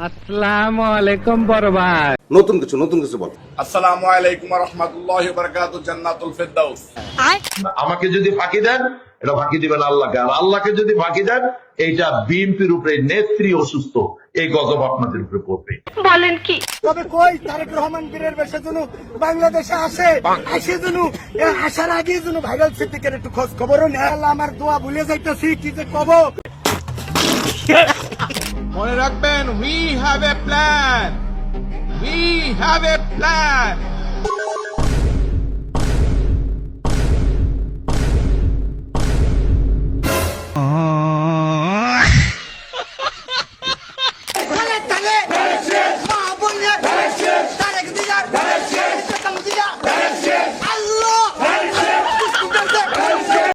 আসসালামু আলাইকুম বড় ভাই। নতুন কিছু বল। আসসালামু আলাইকুম ওয়া রাহমাতুল্লাহি ওয়া বারাকাতুহু, জান্নাতুল ফেরদাউস। আমাকে যদি ফাঁকি দেন, এটা ফাঁকি দিবেন আল্লাহকে, আর আল্লাহকে যদি ফাঁকি দেন, এইটা বিএনপির উপরে নেত্রী অসুস্থ, এই গজব আপনাদের উপরে পড়বে। বলেন কি? তবে কই তারেক রহমান বীরের বেশে জন্য বাংলাদেশে আসে জন্য আসার আগে জন্য ভাইরাল সিদ্দিকের একটু খোঁজ খবরও নেই। আল্লাহ আমার দোয়া ভুলে যাইতেছি, কি যে কব। মনে রাখবেন, we have a plan, we have a plan.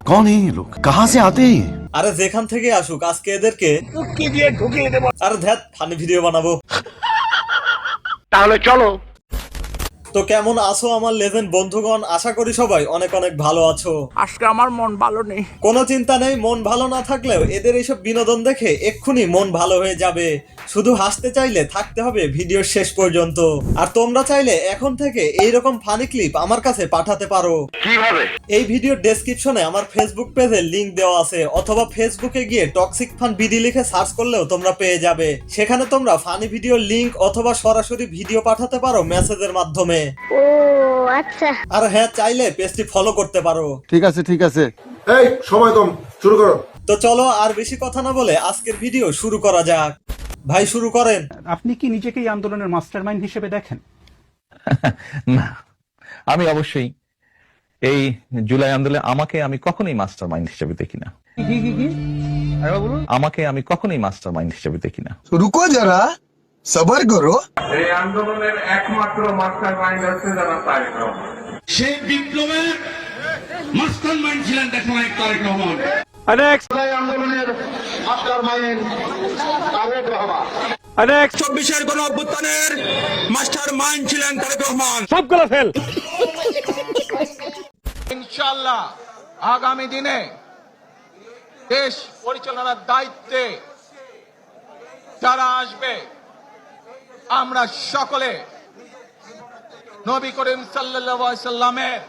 कौन है ये लोग, कहाँ से आते हैं? আরে যেখান থেকে আসুক, আজকে এদেরকে আরে ধ্যাত ফানি ভিডিও বানাবো। তাহলে চলো। তো কেমন আছো আমার লেজেন্ড বন্ধুগণ? আশা করি সবাই অনেক অনেক ভালো আছো। আজকে আমার মন ভালো নেই। কোনো চিন্তা নেই, মন ভালো না থাকলেও এদের এইসব বিনোদন দেখে এক্ষুনি মন ভালো হয়ে যাবে। শুধু হাসতে চাইলে থাকতে হবে ভিডিওর শেষ পর্যন্ত। আর তোমরা চাইলে এখন থেকে এইরকম ফানি ক্লিপ আমার কাছে পাঠাতে পারো। কিভাবে? এই ভিডিওর ডেসক্রিপশনে আমার ফেসবুক পেজের লিংক দেওয়া আছে, অথবা ফেসবুকে গিয়ে টক্সিক ফান বিডি লিখে সার্চ করলেও তোমরা পেয়ে যাবে। সেখানে তোমরা ফানি ভিডিওর লিংক অথবা সরাসরি ভিডিও পাঠাতে পারো মেসেজের মাধ্যমে। ও আচ্ছা। আর হ্যাঁ, চাইলে পেজটি ফলো করতে পারো। ठीक আছে এই সময় কম, শুরু করো। তো চলো আর বেশি কথা না বলে আজকের ভিডিও শুরু করা যাক। ভাই শুরু করেন। আপনি কি নিজেকে এই আন্দোলনের মাস্টারমাইন্ড হিসেবে দেখেন? না, আমি অবশ্যই এই জুলাই আন্দোলনে আমি কখনোই মাস্টার মাইন্ড হিসেবে দেখি না। আমাকে আমি কখনোই মাস্টার মাইন্ড হিসেবে দেখি না। रुको जरा सबर करो। এই আন্দোলনের একমাত্র মাস্টার মাইন্ড হচ্ছে যারা তারেক রহমান। সেই বিপ্লবের মাস্টার মাইন্ড ছিলেন দেশনায়ক তারেক রহমান। আন্দোলনের মাস্টার মাইন্ড তারেক রহমান। 24-এর গণ অভ্যুত্থানের মাস্টার মাইন্ড ছিলেন তারেক রহমান। সবগুলো ফেল। ইনশাআল্লাহ আগামী দিনে দেশ পরিচালনার দায়িত্বে যারা আসবে, আমরা সকলে নবী করিম সাল্লাল্লাহু আলাইহি সাল্লামের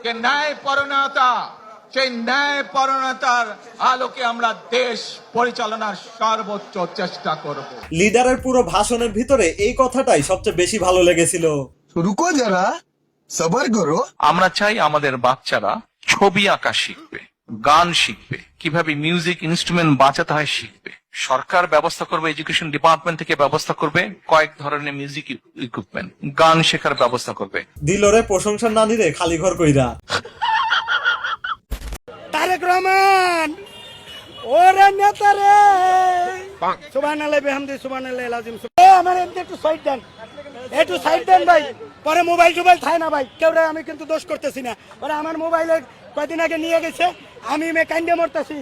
যে ন্যায়পরায়ণতা, সেই ন্যায়পরায়ণতার আলোকে আমরা দেশ পরিচালনার সর্বোচ্চ চেষ্টা করব। লিডারের পুরো ভাষণের ভিতরে এই কথাটাই সবচেয়ে বেশি ভালো লেগেছিল। रुको जरा सबर करो। আমরা চাই আমাদের বাচ্চারা ছবি আঁকা শিখবে, গান শিখবে, কিভাবে মিউজিক ইনস্ট্রুমেন্ট বাজাতে হয় শিখবে। সরকার ব্যবস্থা করবে, এডুকেশন ডিপার্টমেন্ট থেকে ব্যবস্থা করবে কয়েক ধরনের মিউজিক ইকুইপমেন্ট, গান শেখার ব্যবস্থা করবে। দিলরে প্রশংসার না দিলে খালি ঘর কইরা। তারেক রহমান ওরে নেতা রে, সুবহানাল্লাহ বিহামদি সুবহানাল্লাহ আযীম। আমার এমনি একটু সাইড দেন ভাই, পরে মোবাইল থাকে না ভাই। কেউ আমি কিন্তু দোষ করতেছি না, ওরা আমার মোবাইলে কয়দিন আগে নিয়ে গেছে, আমি কাইন্ডে মরতেছি।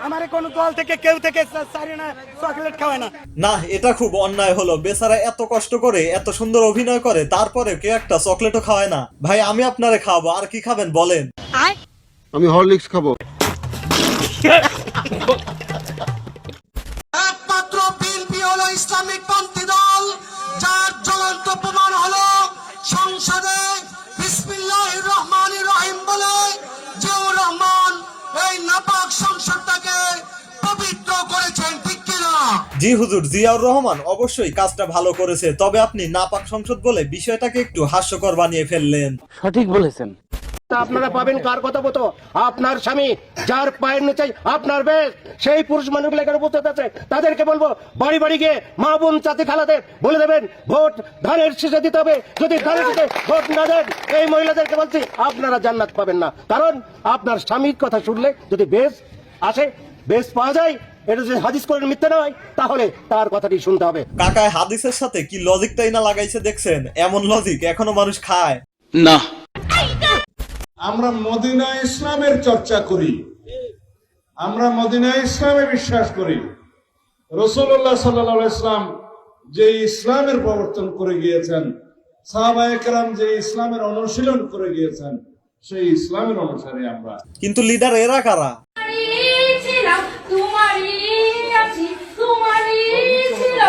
আমারে কোন দল থেকে কেউ থেকে সারি না চকলেট খাওয়ায় না। না, এটা খুব অন্যায় হলো। বেচারা এত কষ্ট করে এত সুন্দর অভিনয় করে, তারপরে কেউ একটা চকলেটও খাওয়ায় না। ভাই আমি আপনারে খাওয়াবো, আর কি খাবেন বলেন? আমি হরলিক্স খাবো। একমাত্র বিএনপি হলো ইসলামিক পন্থী দল, যার জ্বলন্ত প্রমাণ হলো সংসদে বিসমিল্লাহির রহমানির রহিম বলে জিয়াউর রহমান এই নাপাক সংসদটাকে পবিত্র করেছেন, ঠিক কিনা? জি হুজুর, জিয়াউর রহমান অবশ্যই কাজটা ভালো করেছে, তবে আপনি নাপাক সংসদ বলে বিষয়টাকে একটু হাস্যকর বানিয়ে ফেললেন। সঠিক বলেছেন। আপনারা পাবেন কার কথা মতো? আপনার স্বামী যার পায়ের নিচে আপনার বেশ, সেই পুরুষ মানুষগুলো এখানে উপস্থিত আছে। তাদেরকে বলবো বাড়ি বাড়ি গিয়ে মা বোন চাচি খালাদের বলে দেবেন ভোট ধানের শীষে দিতে হবে। যদি ধানের শীষে ভোট না দেন, এই মহিলাদেরকে বলছি আপনারা জান্নাত পাবেন না। কারণ আপনার স্বামীর কথা শুনলে যদি বেশ আসে, বেশ পাওয়া যায়, এটা যদি হাদিস করে মিথ্যে নয়, তাহলে তার কথাটি শুনতে হবে। কাকায় হাদিসের সাথে কি লজিকটাই না লাগাইছে দেখছেন? এমন লজিক এখনো মানুষ খায় না। আমরা মদিনা ইসলামের চর্চা করি, আমরা মদিনা ইসলামে বিশ্বাস করি। রাসূলুল্লাহ সাল্লাল্লাহু আলাইহি ওয়াসাল্লাম যে ইসলামের প্রবর্তন করে গিয়েছেন, সাহাবায়ে কেরাম যে ইসলামের অনুশীলন করে গিয়েছেন, সেই ইসলামের অনুসারী আমরা। কিন্তু লিডার এরা কারা? তোমারই আছি, তোমারই ছিল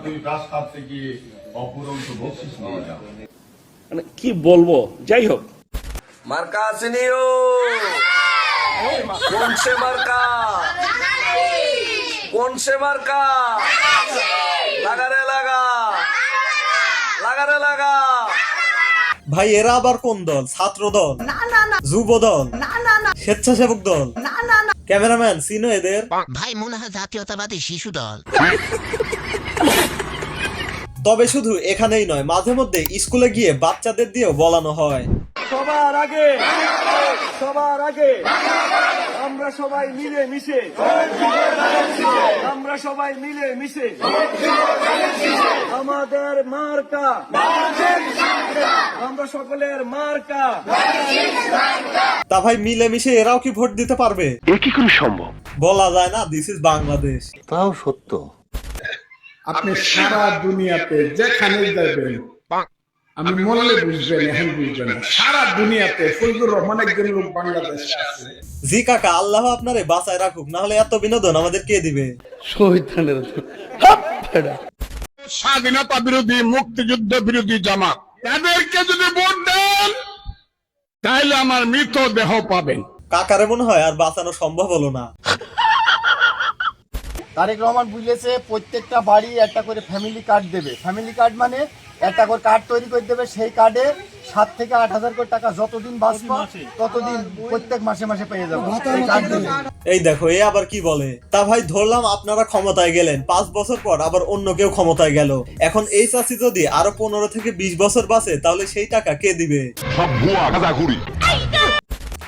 তুই তার সাথে কি অপুরন্ত বকশিস নিয়ে যা। মানে কি বলবো, যাই হোক। মার্কা আসেনিও কোন সে মার্কা, কোন সে মার্কা, লাগারে লাগা, লাগারে লাগা। ভাই এরা আবার কোন দল? ছাত্র দল, যুব দল, স্বেচ্ছাসেবক দল? ক্যামেরাম্যান চিনো এদের? ভাই মনে হয় জাতীয়তাবাদী শিশু দল। তবে শুধু এখানেই নয়, মাঝে মধ্যে স্কুলে গিয়ে বাচ্চাদের দিয়েও বলানো হয়। সবার আগে, সবার আগে আমরা সবাই মিলে মিশে, আমরা সবাই মিলে মিশে আমাদের মার্কা, আমরা সকলের মার্কা। তা ভাই মিলেমিশে এরাও কি ভোট দিতে পারবে? এ কি করে সম্ভব? বলা যায় না, দিস ইজ বাংলাদেশ। তাও সত্য। আপনি সারা দুনিয়াতে যেখানে যাবেন, আমি মরলে বুঝবেন, এখন বুঝবেন না, সারা দুনিয়াতে ফজলুর রহমান একজন লোক বাংলাদেশে আছে। জি কাকা, আল্লাহ আপনারে বাঁচায় রাখুক, না হলে এত বিনোদন আমাদের কে দিবে? স্বাধীনতা বিরোধী, মুক্তিযুদ্ধ বিরোধী জামাত, তাদেরকে যদি ভোট দেন তাহলে আমার মৃত দেহ পাবেন। কাকারে মনে হয় আর বাঁচানো সম্ভব হলো না। তারেক রহমান বুঝেছে প্রত্যেকটা বাড়ি একটা করে ফ্যামিলি কার্ড দেবে। ফ্যামিলি কার্ড মানে একটা করে কার্ড তৈরি করে দেবে, সেই কার্ডে 7 থেকে 8,000 করে টাকা যতদিন বাঁচবে ততদিন প্রত্যেক মাসে মাসে পেয়ে যাবে এই কার্ড দিলে। এই দেখো এ আবার কি বলে। তা ভাই ধরলাম আপনারা ক্ষমতায় গেলেন, 5 বছর পর আবার অন্য কেউ ক্ষমতায় গেল। এখন এই চাষি যদি আরো 15 থেকে 20 বছর বাঁচে তাহলে সেই টাকা কে দিবে? সব ভুয়া গাঁজাখুরি।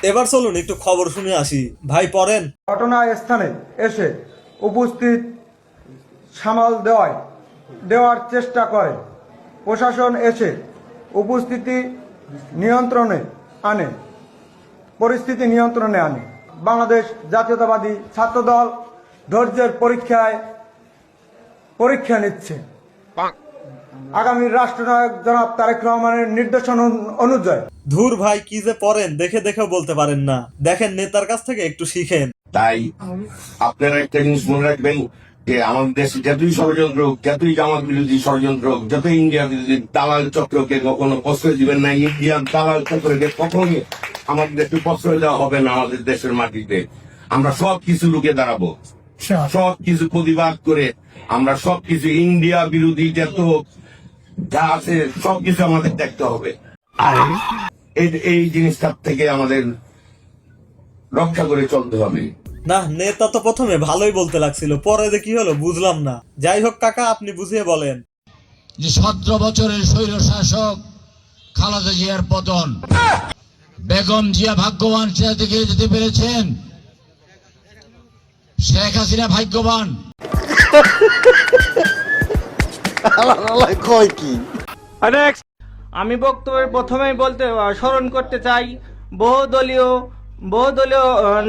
এবার চলুন একটু খবর শুনে আসি। ভাই পড়েন। ঘটনাস্থলে এসে উপস্থিত সামাল দেওয়ার চেষ্টা করে, প্রশাসন এসে উপস্থিতি নিয়ন্ত্রণে আনে, পরিস্থিতি নিয়ন্ত্রণে আনে। বাংলাদেশ জাতীয়তাবাদী ছাত্রদল ধৈর্যের পরীক্ষা নিচ্ছে। আগামী রাষ্ট্রনায়ক জনাব তারেক রহমানের নির্দেশনা অনুযায়ী। ধুর ভাই কি যে পড়েন, দেখে দেখেও বলতে পারেন না। দেখেন নেতার কাছ থেকে একটু শিখেন। তাই আপনারা একটা জিনিস মনে রাখবেন যে আমাদের দেশে যতই ষড়যন্ত্র হোক, যতই জামাত বিরোধী ষড়যন্ত্র হোক, যতই ইন্ডিয়া বিরোধী দালাল চক্রকে কখনো প্রশ্রয় দিবেন না। ইন্ডিয়ান দালাল চক্রকে কখনই আমাদের দেশে প্রশ্রয় দেওয়া হবে না। আমাদের দেশের মাটিতে আমরা সবকিছু লুকে দাঁড়াবো, সবকিছু প্রতিবাদ করে আমরা সবকিছু ইন্ডিয়া বিরোধী যা আছে সবকিছু আমাদের দেখতে হবে। এই জিনিসটার থেকে আমাদের রক্ষা করে চলতে হবে। না, নেতা তো প্রথমে ভালোই বলতে লাগছিল, পরে যে কি হলো বুঝলাম না। যাই হোক কাকা, আপনি বুঝিয়ে বলেন। যে 17 বছরের স্বৈর শাসক খালেদা জিয়ার পতন, বেগম জিয়া ভাগ্যবান সেটা দেখে যেতে পেরেছেন, শেখ হাসিনা ভাগ্যবান। কয় কি? আমি বক্তব্যের প্রথমেই স্মরণ করতে চাই বহুদলীয়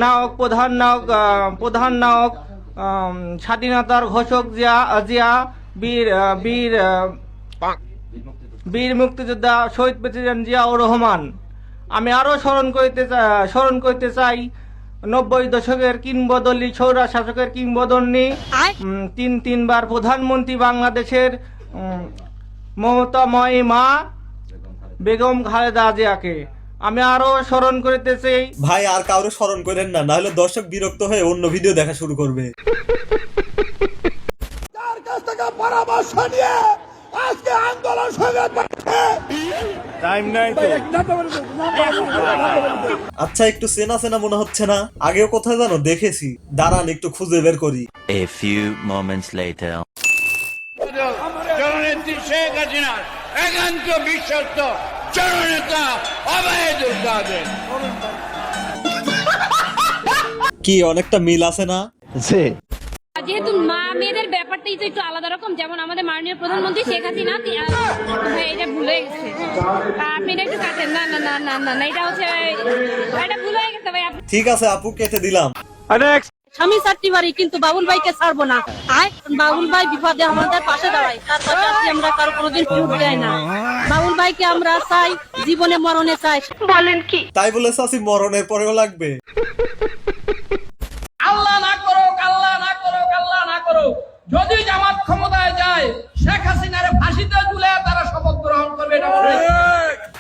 নায়ক, প্রধান নায়ক, স্বাধীনতার ঘোষক জিয়া, বীর মুক্তিযোদ্ধা শহীদ প্রেসিডেন্ট জিয়াউর রহমান। আমি আরো স্মরণ করতে চাই 90 দশকের কিংবদন্তি, সৌরা শাসকের কিংবদন্তি, তিনবার প্রধানমন্ত্রী বাংলাদেশের মমতাময়ী মা বেগম খালেদা জিয়াকে। আমি আরো স্মরণ করতে চাই। ভাই আর কাউরে স্মরণ করেন না, নাহলে দর্শক বিরক্ত হয়ে অন্য ভিডিও দেখা শুরু করবে। তার কাছ থেকে পরামর্শ নিয়ে আজকে আন্দোলন টাইম নাই তো। আচ্ছা একটু চেনা চেনা মনে হচ্ছে না? আগেও কোথায় জানো দেখেছি, দাঁড়ান একটু খুঁজে বের করি। A few moments later. জননেত্রী শেখ হাসিনার একান্ত বিশ্বস্ত জননেতা ওবায়দুল কাদের। কি অনেকটা মিল আছে না? যেহেতু মা মেয়েদের ব্যাপারটাই তো একটু আলাদা রকম, যেমন আমাদের মাননীয় প্রধানমন্ত্রী শেখ হাসিনা, এটা ভুলে গেছে। আপনি এটা একটু কাটেন। না না না না না, এটা হচ্ছে এটা ভুল হয়ে গেছে ভাই। ঠিক আছে আপু, কেটে দিলাম। স্বামী চারটি বাড়ি, কিন্তু বাবুল ভাইকে ছাড়বো না। বাবুল ভাই বিপদে আমাদের পাশে দাঁড়ায়, তার পাশে আছি আমরা, কারো কোনোদিন চুপ দেয় না। বাবুল ভাইকে আমরা চাই, জীবনে মরণে চাই। বলেন কি? তাই বলে চাচি মরণের পরেও লাগবে? আল্লাহ না করুক, আল্লাহ না করুক, আল্লাহ না করুক, যদি জামাত ক্ষমতায় যায় ফাঁসিতে ঝুলে তারা শপথ গ্রহণ করবে।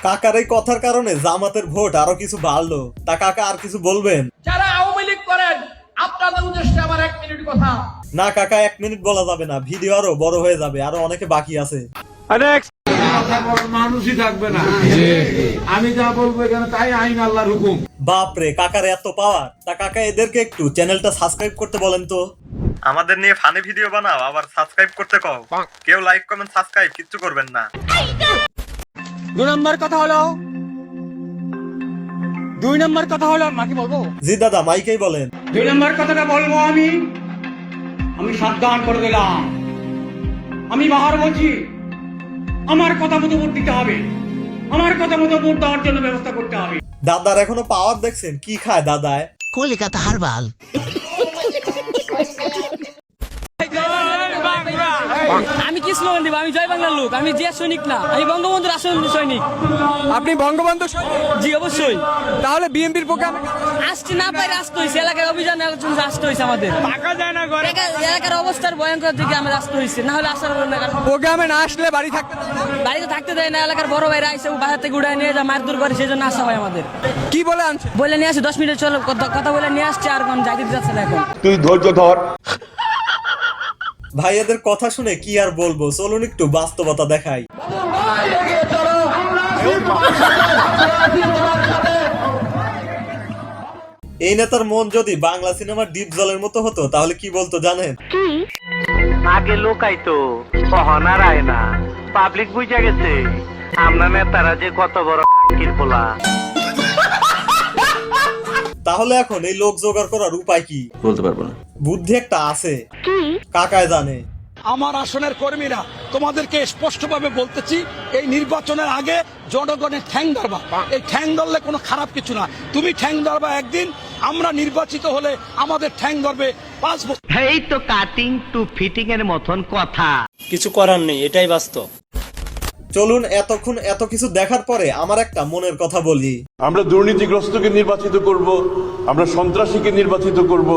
কাকার এই কথার কারণে জামাতের ভোট আরো কিছু বাড়লো। তা কাকা আর কিছু বলবেন? যারা আওয়ামী লীগ করেন, আপনাদের উদ্দেশ্যে আমার 1 মিনিট কথা। না কাকা, 1 মিনিট বলা যাবে না, ভিডিও আরো বড় হয়ে যাবে, আরো অনেকে বাকি আছে। মানুষই থাকবে না, আমি যা বলবো এখানে তাই আইন, আল্লাহর হুকুম। বাপরে, কাকার এত পাওয়ার। তা কাকা এদেরকে একটু চ্যানেলটা সাবস্ক্রাইব করতে বলেন তো। আমাদের নিয়ে ফানি ভিডিও বানাও, আবার সাবস্ক্রাইব করতে কও। কেউ লাইক কমেন্ট সাবস্ক্রাইব কিচ্ছু করবেন না। 2 নম্বর কথা হলো মাকে বলবো। জি দাদা, মাইকেই বলেন। 2 নম্বর কথাটা বলবো আমি সাবধান করে দিলাম। আমি বাহার বলছি, আমার কথা মতো ভোট দিতে হবে, আমার কথা মতো ভোট দেওয়ার জন্য ব্যবস্থা করতে হবে। দাদার এখনো পাওয়ার দেখছেন? কি খায় দাদায়? কলিকাতা হারবাল। আমি কি স্লোগান দিব? আমি জয় বাংলার লোক, আমি যে সৈনিক না, আমি বঙ্গবন্ধুর আসল সৈনিক। আপনি বঙ্গবন্ধু? জি অবশ্যই। তাহলে বিএনপির পক্ষে আসতে না পাই, আসতে হয়েছে এলাকার অভিযানে আসতে হয়েছে আমাদের। টাকা যায় না ঘরে, এলাকার অবস্থার ভয়ঙ্কর দিকে আমরা আসতে হয়েছে, না হলে আসার প্রোগ্রামে না আসলে বাড়িতে থাকতে দেয় না। এলাকার বড় ভাইরা এসে বাজার থেকে উড়ায় নিয়ে যা মারধর করে, সেই জন্য আসা হয় আমাদের। কি বলে আনছে? বলে নিয়ে আসে 10 মিনিট চলো কথা বলে নিয়ে আসছে, আর কোন যাইতে যাচ্ছে না এখন। তুই ধৈর্য ধর। ভাই এদের কথা শুনে কি আর বলবো, চলুন একটু বাস্তবতা দেখাই। এই নেতার মন যদি বাংলা সিনেমার ডিপ জলের মতো হতো তাহলে কি বলতো জানেন? আগে লোকাইতো, কহনার আয় না, পাবলিক বুঝা গেছে আমরা নেতারা যে কত বড় কিরপোলা। তাহলে এখন এই লোক জোগাড় করার উপায় কি? বলতে পারবো না। বুদ্ধি একটা আছে, কাকায় জানে। আমার আসনের কর্মীরা তোমাদেরকে স্পষ্টভাবে বলতেছি, এই নির্বাচনের আগে জনগণের ঠ্যাং ধরবা। এই ঠ্যাং ধরলে কোনো খারাপ কিছু না, তুমি ঠ্যাং ধরবা একদিন, আমরা নির্বাচিত হলে আমাদের ঠ্যাং ধরবে 5 বছর। এই তো কাটিং টু ফিটিং এর মতন কথা, কিছু করার নেই, এটাই বাস্তব। চলুন এতক্ষণ এত কিছু দেখার পরে আমার একটা মনের কথা বলি। আমরা দুর্নীতিগ্রস্তকে নির্বাচিত করব, আমরা সন্ত্রাসীকে নির্বাচিত করব,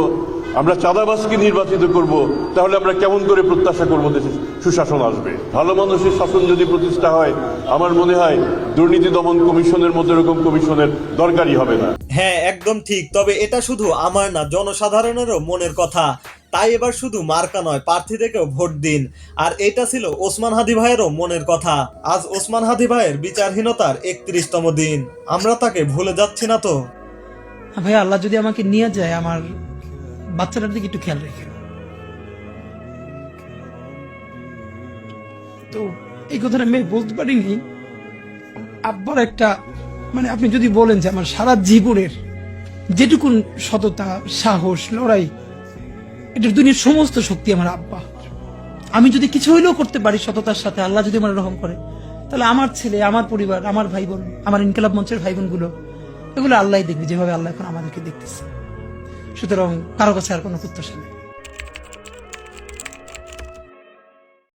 আমরা চাঁদাবাজকে নির্বাচিত করব, তাহলে আমরা কেমন করে প্রত্যাশা করবো দেশে সুশাসন আসবে? ভালো মানুষের শাসন যদি প্রতিষ্ঠা হয়, আমার মনে হয় দুর্নীতি দমন কমিশনের মতো এরকম কমিশনের দরকারই হবে না। হ্যাঁ একদম ঠিক, তবে এটা শুধু আমার না, জনসাধারণেরও মনের কথা। তাই এবার শুধু মার্কা নয়, প্রার্থীদেরকেও ভোট দিন। আর এটা ছিল ওসমান হাদি ভাইয়েরও মনের কথা। আজ ওসমান হাদি ভাইয়ের বিচারহীনতার 31তম দিন, আমরা তাকে ভুলে যাচ্ছি না তো? ভাই আল্লাহ যদি আমাকে নিয়ে যায়, আমার বাচ্চাটার দিকে একটু খেয়াল রেখে। তো এই কথাটা আমি বলতে পারিনি। আব্বার একটা মানে আপনি যদি বলেন যে আমার সারা জীবনের যেটুকুন সততা, সাহস, লড়াই, এটার দুনিয়ার সমস্ত শক্তি আমার আব্বা। আমি যদি কিছু হইলেও করতে পারি সততার সাথে, আল্লাহ যদি আমার রহম করে, তাহলে আমার ছেলে, আমার পরিবার, আমার ভাই বোন, আমার ইনকিলাব মঞ্চের ভাই বোন গুলো, এগুলো আল্লাহ দেখবে, যেভাবে আল্লাহ এখন আমাদেরকে দেখতেছে। সুতরাং কারো কাছে আর কোনো প্রত্যাশা নেই।